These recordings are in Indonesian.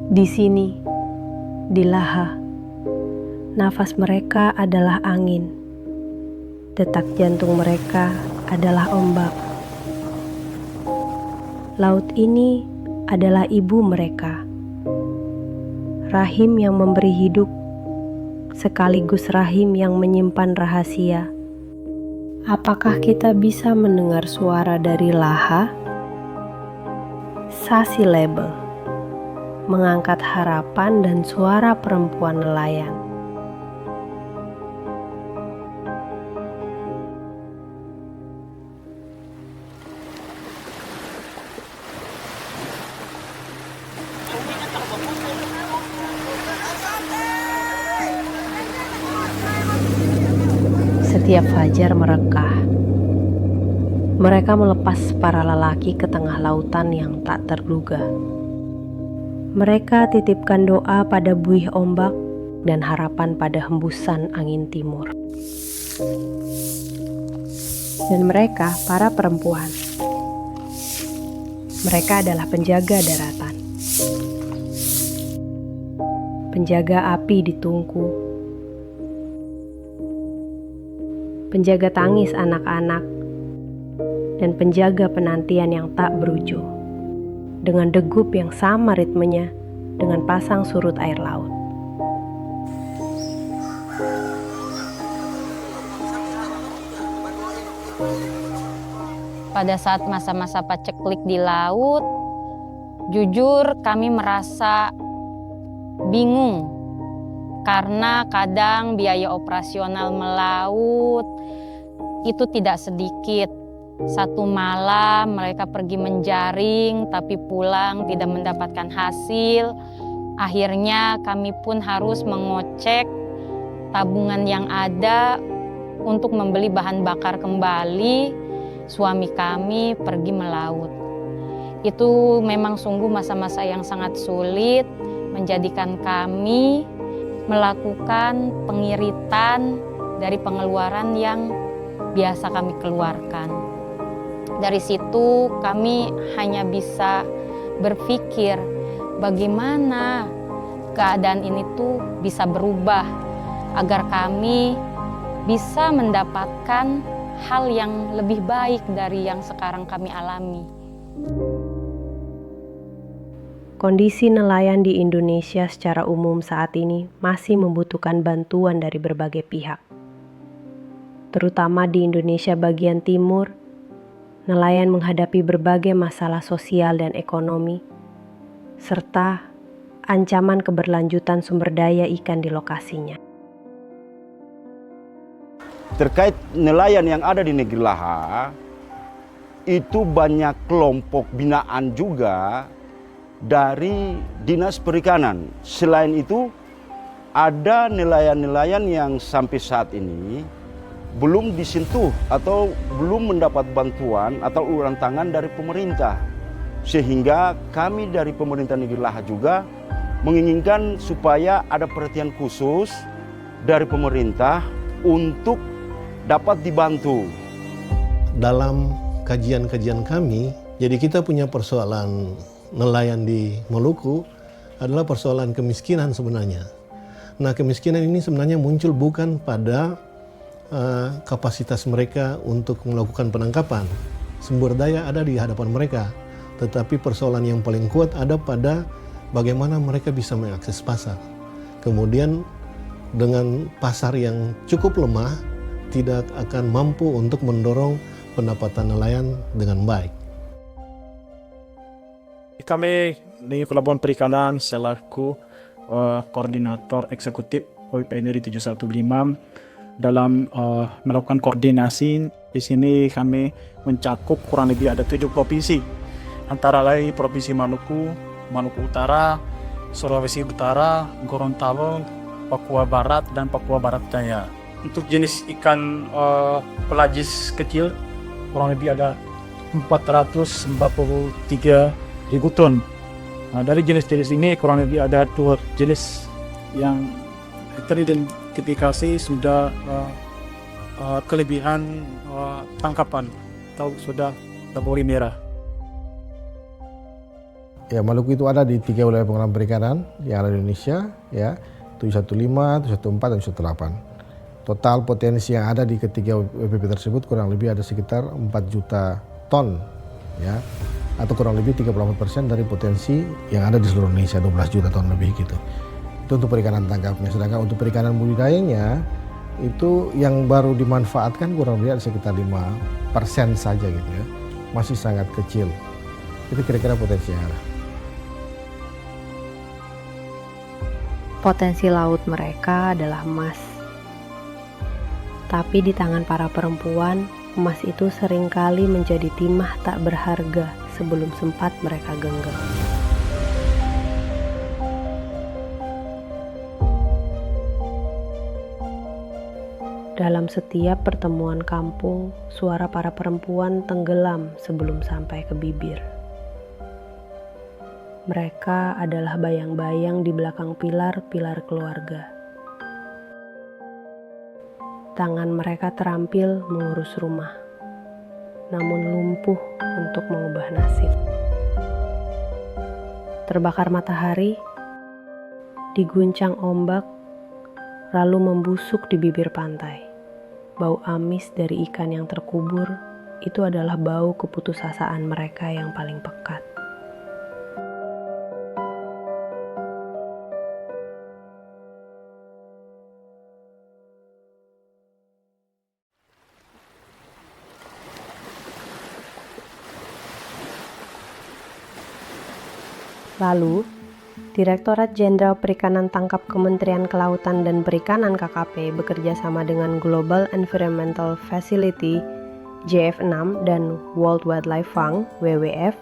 Di sini, di Laha, nafas mereka adalah angin. Detak jantung mereka adalah ombak. Laut ini adalah ibu mereka. Rahim yang memberi hidup, sekaligus rahim yang menyimpan rahasia. Apakah kita bisa mendengar suara dari Laha? Sasi Label mengangkat harapan dan suara perempuan nelayan. Setiap fajar merekah, mereka melepas para lelaki ke tengah lautan yang tak terduga. Mereka titipkan doa pada buih ombak dan harapan pada hembusan angin timur. Dan mereka, para perempuan, mereka adalah penjaga daratan, penjaga api di tungku, penjaga tangis anak-anak, dan penjaga penantian yang tak berujung, dengan degup yang sama ritmenya dengan pasang surut air laut. Pada saat masa-masa paceklik di laut, jujur kami merasa bingung karena kadang biaya operasional melaut itu tidak sedikit. Satu malam mereka pergi menjaring tapi pulang tidak mendapatkan hasil. Akhirnya kami pun harus mengocek tabungan yang ada untuk membeli bahan bakar kembali. Suami kami pergi melaut. Itu memang sungguh masa-masa yang sangat sulit, menjadikan kami melakukan pengiritan dari pengeluaran yang biasa kami keluarkan. Dari situ kami hanya bisa berpikir bagaimana keadaan ini tuh bisa berubah agar kami bisa mendapatkan hal yang lebih baik dari yang sekarang kami alami. Kondisi nelayan di Indonesia secara umum saat ini masih membutuhkan bantuan dari berbagai pihak. Terutama di Indonesia bagian timur, nelayan menghadapi berbagai masalah sosial dan ekonomi, serta ancaman keberlanjutan sumber daya ikan di lokasinya. Terkait nelayan yang ada di negeri Laha, itu banyak kelompok binaan juga dari Dinas Perikanan. Selain itu, ada nelayan-nelayan yang sampai saat ini belum disentuh atau belum mendapat bantuan atau uluran tangan dari pemerintah. Sehingga kami dari pemerintah negeri Laha juga menginginkan supaya ada perhatian khusus dari pemerintah untuk dapat dibantu. Dalam kajian-kajian kami, jadi kita punya persoalan nelayan di Maluku adalah persoalan kemiskinan sebenarnya. Nah, kemiskinan ini sebenarnya muncul bukan pada kapasitas mereka untuk melakukan penangkapan. Sumber daya ada di hadapan mereka, tetapi persoalan yang paling kuat ada pada bagaimana mereka bisa mengakses pasar. Kemudian dengan pasar yang cukup lemah, tidak akan mampu untuk mendorong pendapatan nelayan dengan baik. Kami di Pelabuhan Perikanan selaku koordinator eksekutif OIPNRI 715 dalam melakukan koordinasi. Di sini kami mencakup kurang lebih ada 7 provinsi, antara lain Provinsi Maluku, Maluku Utara, Sulawesi Utara, Gorontalo, Papua Barat, dan Papua Barat Daya. Untuk jenis ikan pelagis kecil kurang lebih ada 443.000 ton. Nah, dari jenis-jenis ini kurang lebih ada 2 jenis yang teridentifikasi sudah kelebihan tangkapan atau sudah labori merah. Ya, Maluku itu ada di 3 wilayah pengelolaan perikanan yang ada di Indonesia, ya, 715, 714, dan 718. Total potensi yang ada di ketiga WPP tersebut kurang lebih ada sekitar 4 juta ton, ya, atau kurang lebih 34% dari potensi yang ada di seluruh Indonesia, 12 juta ton lebih gitu. Itu untuk perikanan tangkapnya. Sedangkan untuk perikanan budidayanya itu yang baru dimanfaatkan kurang lebih ada sekitar 5% saja gitu ya, masih sangat kecil. Itu kira-kira potensi yang ada. Potensi laut mereka adalah emas. Tapi di tangan para perempuan, emas itu seringkali menjadi timah tak berharga sebelum sempat mereka genggam. Dalam setiap pertemuan kampung, suara para perempuan tenggelam sebelum sampai ke bibir. Mereka adalah bayang-bayang di belakang pilar-pilar keluarga. Tangan mereka terampil mengurus rumah, namun lumpuh untuk mengubah nasib. Terbakar matahari, diguncang ombak, lalu membusuk di bibir pantai. Bau amis dari ikan yang terkubur itu adalah bau keputusasaan mereka yang paling pekat. Lalu, Direktorat Jenderal Perikanan Tangkap Kementerian Kelautan dan Perikanan KKP bekerja sama dengan Global Environmental Facility JF6 dan World Wildlife Fund WWF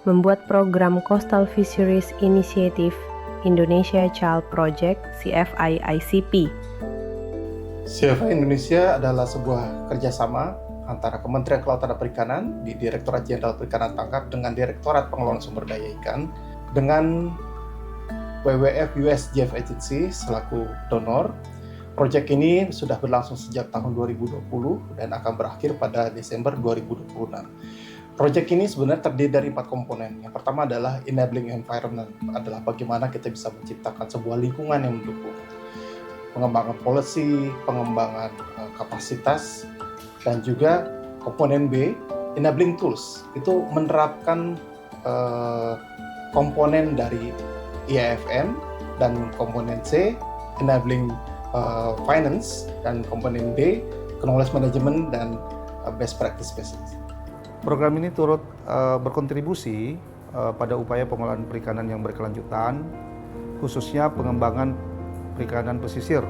membuat program Coastal Fisheries Initiative Indonesia Child Project CFI-ICP. CFI Indonesia adalah sebuah kerjasama antara Kementerian Kelautan dan Perikanan di Direktorat Jenderal Perikanan Tangkap dengan Direktorat Pengelolaan Sumber Daya Ikan dengan WWF US JF Agency selaku donor. Proyek ini sudah berlangsung sejak tahun 2020 dan akan berakhir pada Desember 2026. Proyek ini sebenarnya terdiri dari 4 komponen. Yang pertama adalah enabling environment, adalah bagaimana kita bisa menciptakan sebuah lingkungan yang mendukung pengembangan policy, pengembangan kapasitas, dan juga komponen B, enabling tools, itu menerapkan komponen dari IAFN, dan komponen C, enabling finance, dan komponen D, knowledge management dan best practice basis. Program ini turut berkontribusi pada upaya pengelolaan perikanan yang berkelanjutan, khususnya pengembangan perikanan pesisir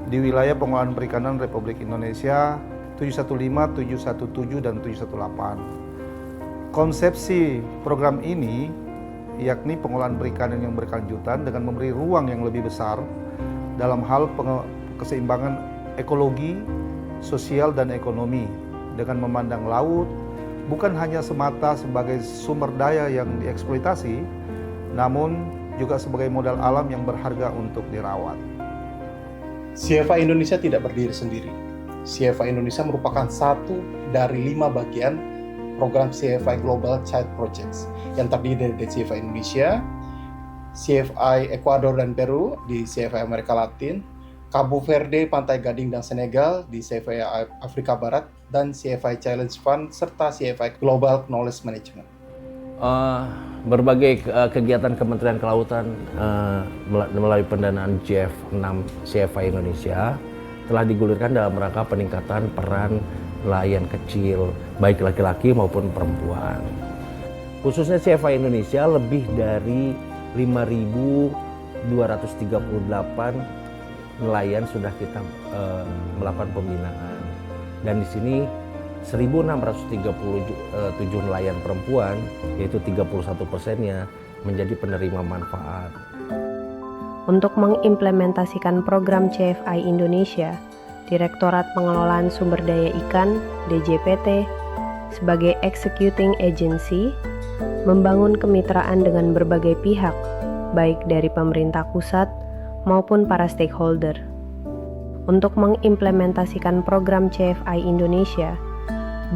di wilayah pengelolaan perikanan Republik Indonesia 715, 717, dan 718. Konsepsi program ini yakni pengelolaan perikanan yang berkelanjutan dengan memberi ruang yang lebih besar dalam hal keseimbangan ekologi, sosial, dan ekonomi dengan memandang laut bukan hanya semata sebagai sumber daya yang dieksploitasi, namun juga sebagai modal alam yang berharga untuk dirawat. CFI Indonesia tidak berdiri sendiri. CFI Indonesia merupakan satu dari 5 bagian program CFI Global Child Projects yang terdiri dari CFI Indonesia, CFI Ekuador dan Peru di CFI Amerika Latin, Cabo Verde, Pantai Gading dan Senegal di CFI Afrika Barat, dan CFI Challenge Fund serta CFI Global Knowledge Management. Berbagai kegiatan Kementerian Kelautan melalui pendanaan JF6 CFI Indonesia telah digulirkan dalam rangka peningkatan peran nelayan kecil, baik laki-laki maupun perempuan. Khususnya CFI Indonesia lebih dari 5.238 nelayan sudah kita melakukan pembinaan. Dan di sini 1.637 nelayan perempuan, yaitu 31%-nya menjadi penerima manfaat. Untuk mengimplementasikan program CFI Indonesia, Direktorat Pengelolaan Sumber Daya Ikan (DJPT) sebagai executing agency membangun kemitraan dengan berbagai pihak, baik dari pemerintah pusat maupun para stakeholder. Untuk mengimplementasikan program CFI Indonesia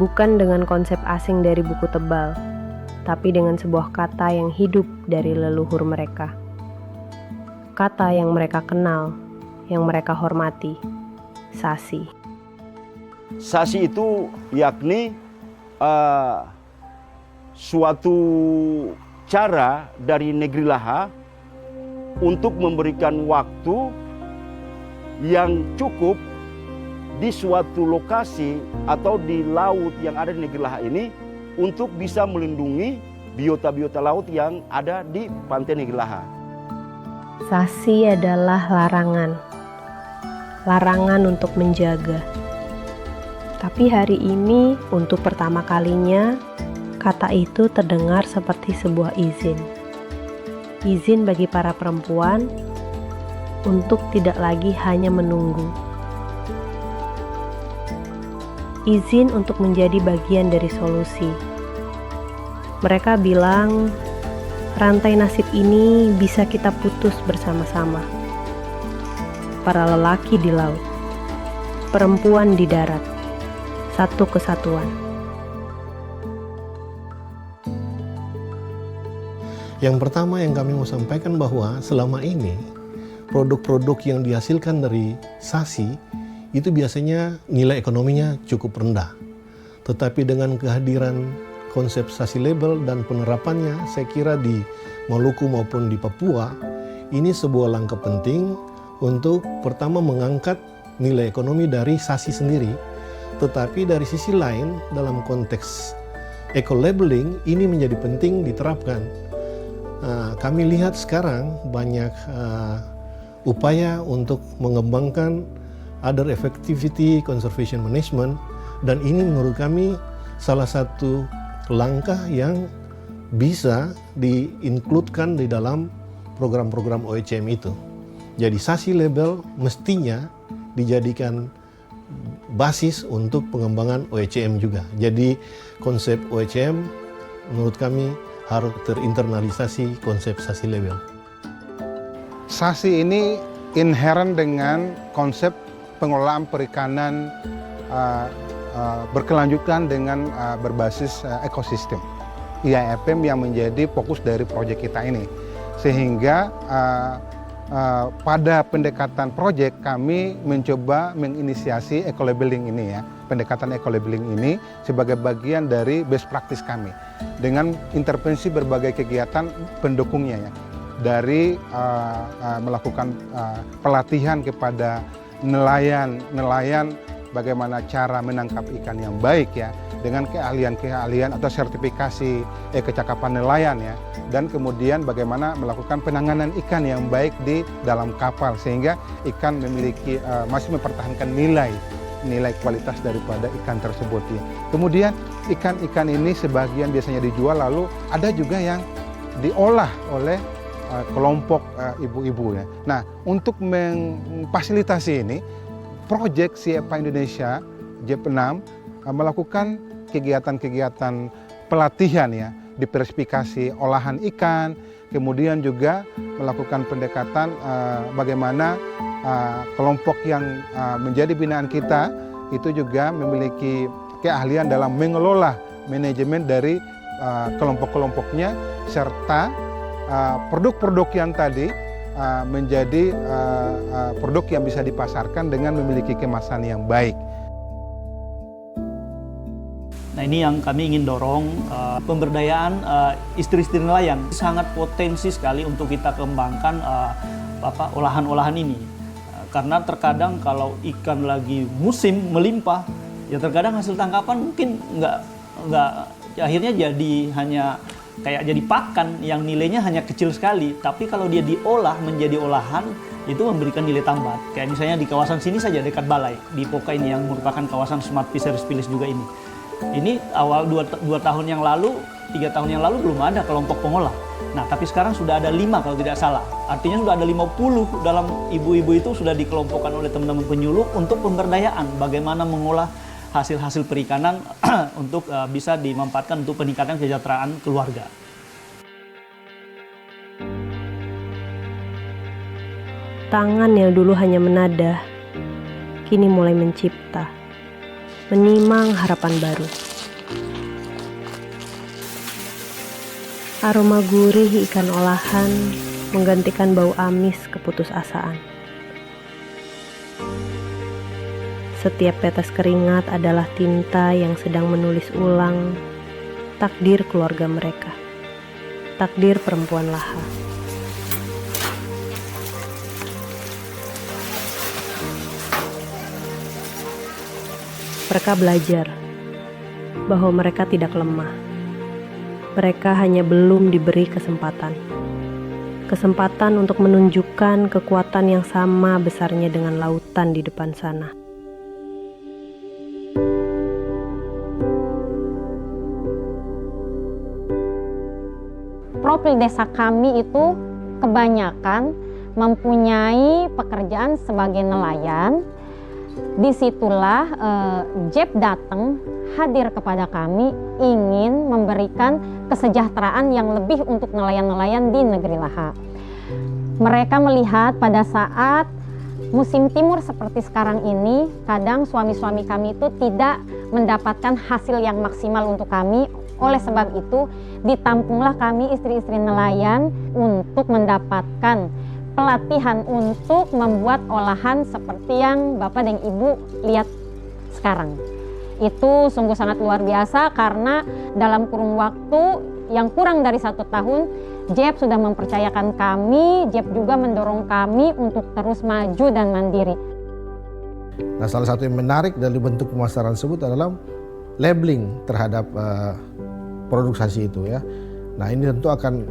bukan dengan konsep asing dari buku tebal, tapi dengan sebuah kata yang hidup dari leluhur mereka. Kata yang mereka kenal, yang mereka hormati, sasi. Sasi itu yakni suatu cara dari negeri Laha untuk memberikan waktu yang cukup di suatu lokasi atau di laut yang ada di negeri Laha ini untuk bisa melindungi biota-biota laut yang ada di pantai negeri Laha. Sasi adalah larangan. Larangan untuk menjaga. Tapi hari ini untuk pertama kalinya kata itu terdengar seperti sebuah izin. Izin bagi para perempuan untuk tidak lagi hanya menunggu. Izin untuk menjadi bagian dari solusi. Mereka bilang, rantai nasib ini bisa kita putus bersama-sama. Para lelaki di laut, perempuan di darat, satu kesatuan. Yang pertama yang kami mau sampaikan bahwa selama ini produk-produk yang dihasilkan dari sasi itu biasanya nilai ekonominya cukup rendah. Tetapi dengan kehadiran konsep sasi label dan penerapannya, saya kira di Maluku maupun di Papua, ini sebuah langkah penting untuk pertama mengangkat nilai ekonomi dari sasi sendiri. Tetapi dari sisi lain, dalam konteks eco-labeling, ini menjadi penting diterapkan. Kami lihat sekarang banyak upaya untuk mengembangkan other effectivity conservation management, dan ini menurut kami salah satu langkah yang bisa di-includekan di dalam program-program OECM itu. Jadi sasi label mestinya dijadikan basis untuk pengembangan OECM juga. Jadi konsep OECM menurut kami harus terinternalisasi konsep sasi label. Sasi ini inherent dengan konsep pengelolaan perikanan berkelanjutan dengan berbasis ekosistem. IAFM yang menjadi fokus dari proyek kita ini. Sehingga pada pendekatan proyek kami mencoba menginisiasi eco-labeling ini ya. Pendekatan eco-labeling ini sebagai bagian dari best practice kami. Dengan intervensi berbagai kegiatan pendukungnya ya. Dari melakukan pelatihan kepada nelayan bagaimana cara menangkap ikan yang baik ya, dengan keahlian-keahlian atau sertifikasi kecakapan nelayan ya, dan kemudian bagaimana melakukan penanganan ikan yang baik di dalam kapal sehingga ikan memiliki masih mempertahankan nilai kualitas daripada ikan tersebut ya. Kemudian ikan-ikan ini sebagian biasanya dijual, lalu ada juga yang diolah oleh kelompok ibu-ibu ya. Nah, untuk memfasilitasi ini, proyek CFA Indonesia JEP6 melakukan kegiatan-kegiatan pelatihan ya, diversifikasi olahan ikan, kemudian juga melakukan pendekatan bagaimana kelompok yang menjadi binaan kita itu juga memiliki keahlian dalam mengelola manajemen dari kelompok-kelompoknya, serta produk-produk yang tadi menjadi produk yang bisa dipasarkan dengan memiliki kemasan yang baik. Nah, ini yang kami ingin dorong, pemberdayaan istri-istri nelayan sangat potensi sekali untuk kita kembangkan olahan-olahan ini. Karena terkadang kalau ikan lagi musim melimpah, ya terkadang hasil tangkapan mungkin nggak akhirnya jadi hanya kayak jadi pakan yang nilainya hanya kecil sekali. Tapi kalau dia diolah menjadi olahan, itu memberikan nilai tambah. Kayak misalnya di kawasan sini saja dekat Balai, di Poka ini yang merupakan kawasan Smart Fisheries Village juga ini. Ini awal 2 tahun yang lalu, 3 tahun yang lalu belum ada kelompok pengolah. Nah, tapi sekarang sudah ada 5 kalau tidak salah. Artinya sudah ada 50 dalam ibu-ibu itu sudah dikelompokkan oleh teman-teman penyuluh untuk pemberdayaan bagaimana mengolah hasil-hasil perikanan untuk bisa dimanfaatkan untuk peningkatan kesejahteraan keluarga. Tangan yang dulu hanya menadah, kini mulai mencipta, menimang harapan baru. Aroma gurih ikan olahan menggantikan bau amis keputusasaan. Setiap tetes keringat adalah tinta yang sedang menulis ulang takdir keluarga mereka, takdir perempuan Laha. Mereka belajar bahwa mereka tidak lemah. Mereka hanya belum diberi kesempatan. Kesempatan untuk menunjukkan kekuatan yang sama besarnya dengan lautan di depan sana. Profil desa kami itu kebanyakan mempunyai pekerjaan sebagai nelayan. Disitulah JEP datang hadir kepada kami ingin memberikan kesejahteraan yang lebih untuk nelayan-nelayan di negeri Laha. Mereka melihat pada saat musim timur seperti sekarang ini, kadang suami-suami kami itu tidak mendapatkan hasil yang maksimal untuk kami. Oleh sebab itu, ditampunglah kami istri-istri nelayan untuk mendapatkan pelatihan untuk membuat olahan seperti yang Bapak dan Ibu lihat sekarang. Itu sungguh sangat luar biasa karena dalam kurun waktu yang kurang dari 1 tahun, JEP sudah mempercayakan kami, JEP juga mendorong kami untuk terus maju dan mandiri. Nah, salah satu yang menarik dari bentuk pemasaran tersebut adalah labeling terhadap produksi itu ya. Nah, ini tentu akan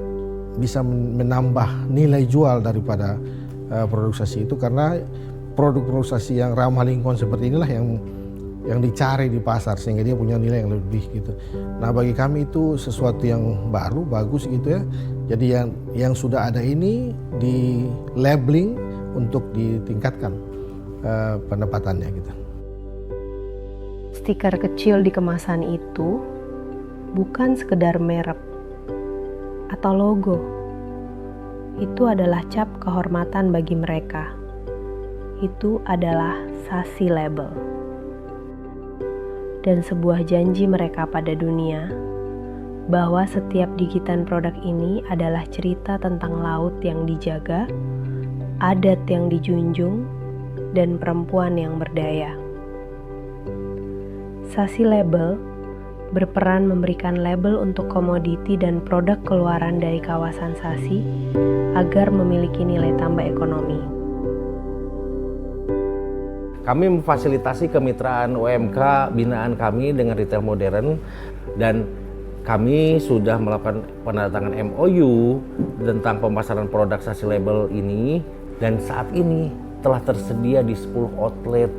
bisa menambah nilai jual daripada produksi itu karena produk produksi yang ramah lingkungan seperti inilah yang dicari di pasar sehingga dia punya nilai yang lebih gitu. Nah, bagi kami itu sesuatu yang baru, bagus gitu ya. Jadi yang sudah ada ini di labeling untuk ditingkatkan pendapatannya gitu. Stiker kecil di kemasan itu bukan sekedar merek atau logo. Itu adalah cap kehormatan bagi mereka. Itu adalah sasi label. Dan sebuah janji mereka pada dunia bahwa setiap gigitan produk ini adalah cerita tentang laut yang dijaga, adat yang dijunjung, dan perempuan yang berdaya. Sasi label berperan memberikan label untuk komoditi dan produk keluaran dari kawasan Sasi agar memiliki nilai tambah ekonomi. Kami memfasilitasi kemitraan UMK binaan kami dengan retail modern dan kami sudah melakukan penandatangan MOU tentang pemasaran produk Sasi label ini dan saat ini telah tersedia di 10 outlet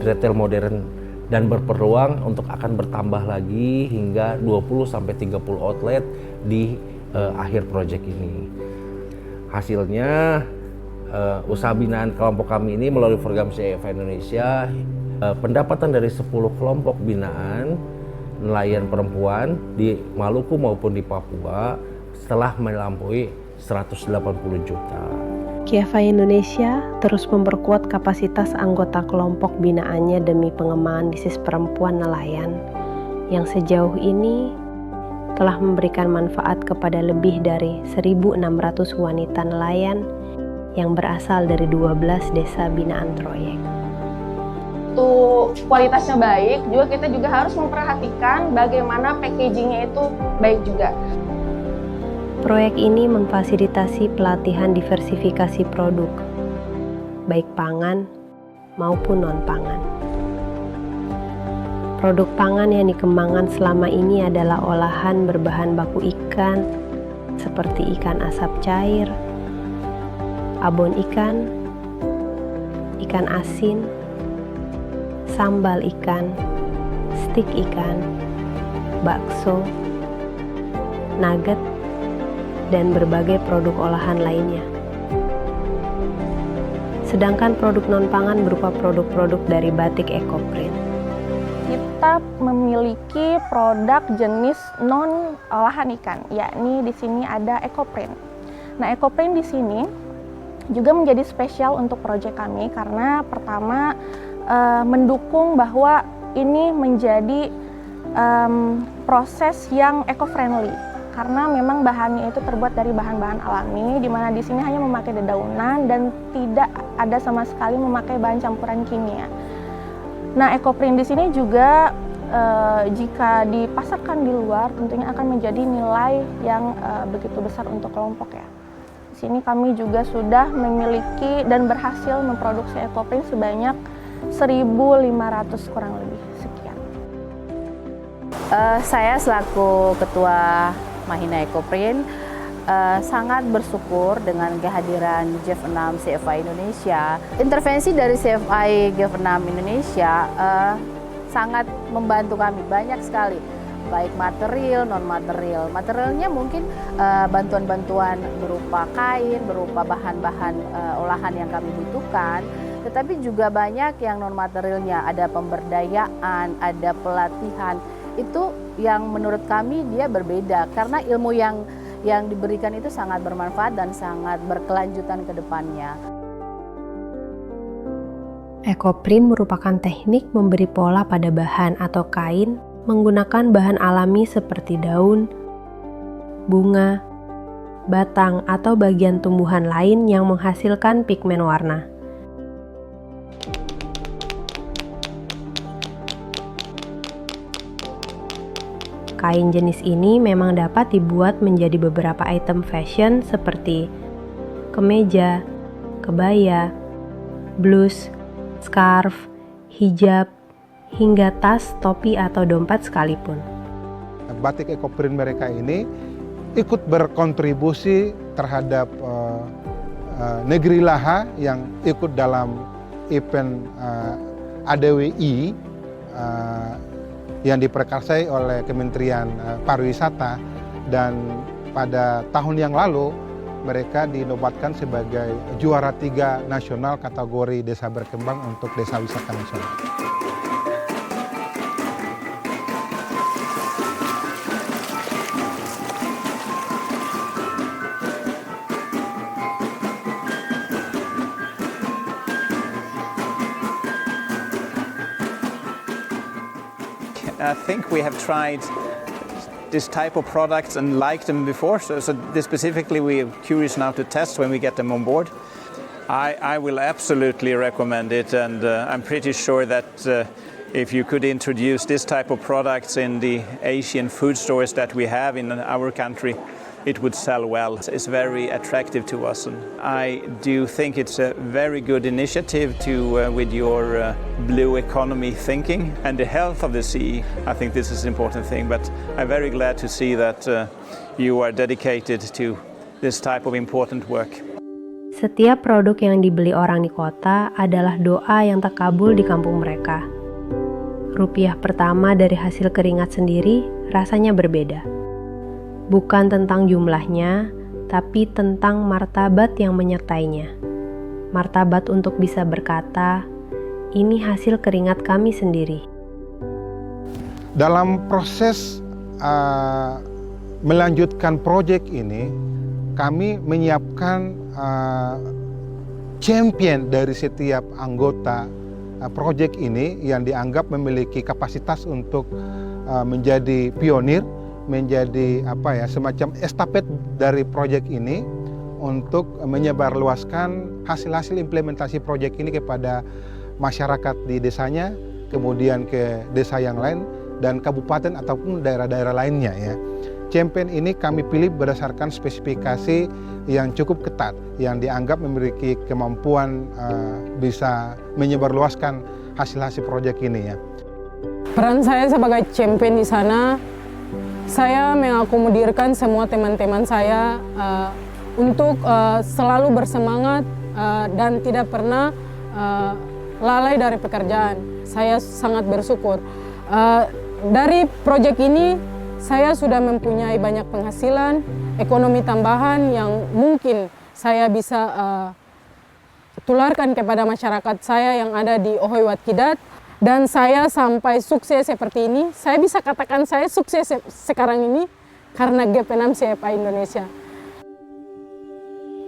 retail modern dan berpeluang untuk akan bertambah lagi hingga 20-30 outlet di akhir proyek ini. Hasilnya usaha binaan kelompok kami ini melalui program CFA Indonesia pendapatan dari 10 kelompok binaan nelayan perempuan di Maluku maupun di Papua setelah melampaui 180 juta. CFA Indonesia terus memperkuat kapasitas anggota kelompok binaannya demi pengembangan bisnis perempuan nelayan yang sejauh ini telah memberikan manfaat kepada lebih dari 1.600 wanita nelayan yang berasal dari 12 desa binaan Troyek. Untuk kualitasnya baik, juga kita juga harus memperhatikan bagaimana packagingnya itu baik juga. Proyek ini memfasilitasi pelatihan diversifikasi produk, baik pangan maupun non-pangan. Produk pangan yang dikembangkan selama ini adalah olahan berbahan baku ikan, seperti ikan asap cair, abon ikan, ikan asin, sambal ikan, stik ikan, bakso, nugget, dan berbagai produk olahan lainnya. Sedangkan produk non-pangan berupa produk-produk dari batik ekoprint. Kita memiliki produk jenis non olahan ikan, yakni di sini ada ekoprint. Nah, ekoprint di sini juga menjadi spesial untuk proyek kami karena pertama mendukung bahwa ini menjadi proses yang eco-friendly. karena memang bahannya itu terbuat dari bahan-bahan alami, di mana di sini hanya memakai dedaunan dan tidak ada sama sekali memakai bahan campuran kimia. Nah, ekoprint di sini juga jika dipasarkan di luar tentunya akan menjadi nilai yang begitu besar untuk kelompok ya. Di sini kami juga sudah memiliki dan berhasil memproduksi ekoprint sebanyak 1.500 kurang lebih sekian. Saya selaku Ketua Mahina Ekoprint sangat bersyukur dengan kehadiran GEF6 CFI Indonesia. Intervensi dari CFI GEF6 Indonesia sangat membantu kami banyak sekali, baik material, non-material. Materialnya mungkin bantuan-bantuan berupa kain, berupa bahan-bahan olahan yang kami butuhkan, tetapi juga banyak yang non-materialnya, ada pemberdayaan, ada pelatihan. Itu yang menurut kami dia berbeda, karena ilmu yang diberikan itu sangat bermanfaat dan sangat berkelanjutan ke depannya. Ekoprint merupakan teknik memberi pola pada bahan atau kain menggunakan bahan alami seperti daun, bunga, batang, atau bagian tumbuhan lain yang menghasilkan pigmen warna. Kain jenis ini memang dapat dibuat menjadi beberapa item fashion seperti kemeja, kebaya, blus, scarf, hijab, hingga tas, topi, atau dompet sekalipun. Batik ekoprint mereka ini ikut berkontribusi terhadap negeri Laha yang ikut dalam event ADWI yang diprakarsai oleh Kementerian Pariwisata, dan pada tahun yang lalu mereka dinobatkan sebagai juara 3 nasional kategori desa berkembang untuk desa wisata nasional. I think we have tried this type of products and liked them before, so this specifically we are curious now to test when we get them on board. I will absolutely recommend it, and I'm pretty sure that if you could introduce this type of products in the Asian food stores that we have in our country, it would sell well. It's very attractive to us, and I do think it's a very good initiative to with your blue economy thinking and the health of the sea. I think this is an important thing, but I'm very glad to see that you are dedicated to this type of important work. Setiap produk yang dibeli orang di kota adalah doa yang terkabul di kampung mereka. Rupiah pertama dari hasil keringat sendiri rasanya berbeda. Bukan tentang jumlahnya, tapi tentang martabat yang menyertainya. Martabat untuk bisa berkata, ini hasil keringat kami sendiri. Dalam proses melanjutkan proyek ini, kami menyiapkan champion dari setiap anggota proyek ini yang dianggap memiliki kapasitas untuk menjadi pionir, menjadi semacam estafet dari proyek ini untuk menyebarluaskan hasil-hasil implementasi proyek ini kepada masyarakat di desanya, kemudian ke desa yang lain dan kabupaten ataupun daerah-daerah lainnya ya. Champion ini kami pilih berdasarkan spesifikasi yang cukup ketat, yang dianggap memiliki kemampuan bisa menyebarluaskan hasil-hasil proyek ini ya. Peran saya sebagai champion di sana, saya mengakomodirkan semua teman-teman saya untuk selalu bersemangat dan tidak pernah lalai dari pekerjaan. Saya sangat bersyukur. Dari proyek ini, saya sudah mempunyai banyak penghasilan, ekonomi tambahan yang mungkin saya bisa tularkan kepada masyarakat saya yang ada di Ohoy Wat Kidat. Dan saya sampai sukses seperti ini, saya bisa katakan saya sukses sekarang ini karena GEF6 CFI Indonesia.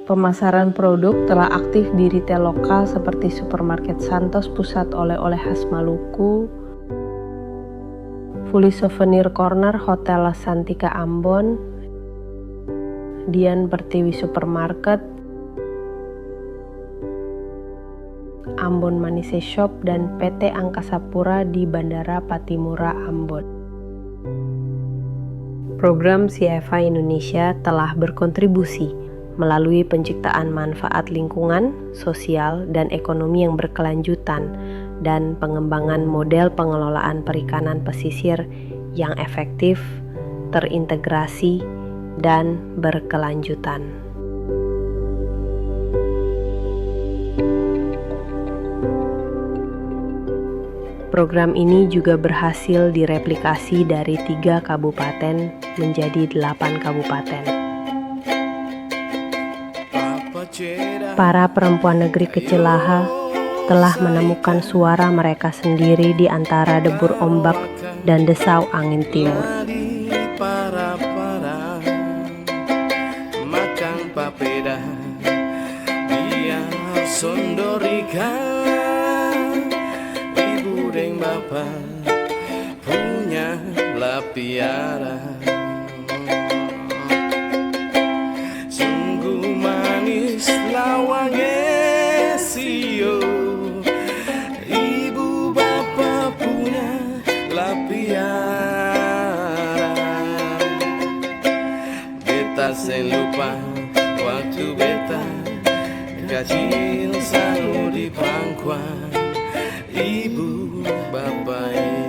Pemasaran produk telah aktif di retail lokal seperti supermarket Santos Pusat Oleh-oleh Khas Maluku, Fully Souvenir Corner Hotel Santika Ambon, Dian Pertiwi Supermarket, Ambon Manise Shop, dan PT Angkasa Pura di Bandara Patimura, Ambon. Program CFI Indonesia telah berkontribusi melalui penciptaan manfaat lingkungan, sosial, dan ekonomi yang berkelanjutan, dan pengembangan model pengelolaan perikanan pesisir yang efektif, terintegrasi, dan berkelanjutan. Program ini juga berhasil direplikasi dari 3 kabupaten menjadi 8 kabupaten. Para perempuan negeri Kecelaha telah menemukan suara mereka sendiri di antara debur ombak dan desau angin timur. Papeda biar sondorikan ibu dan bapak punya lapiara, sungguh manis lawangnya sio ibu bapak punya lapiara. Beta sen lupa waktu beta kecil selalu di pangkuan ibu bapak.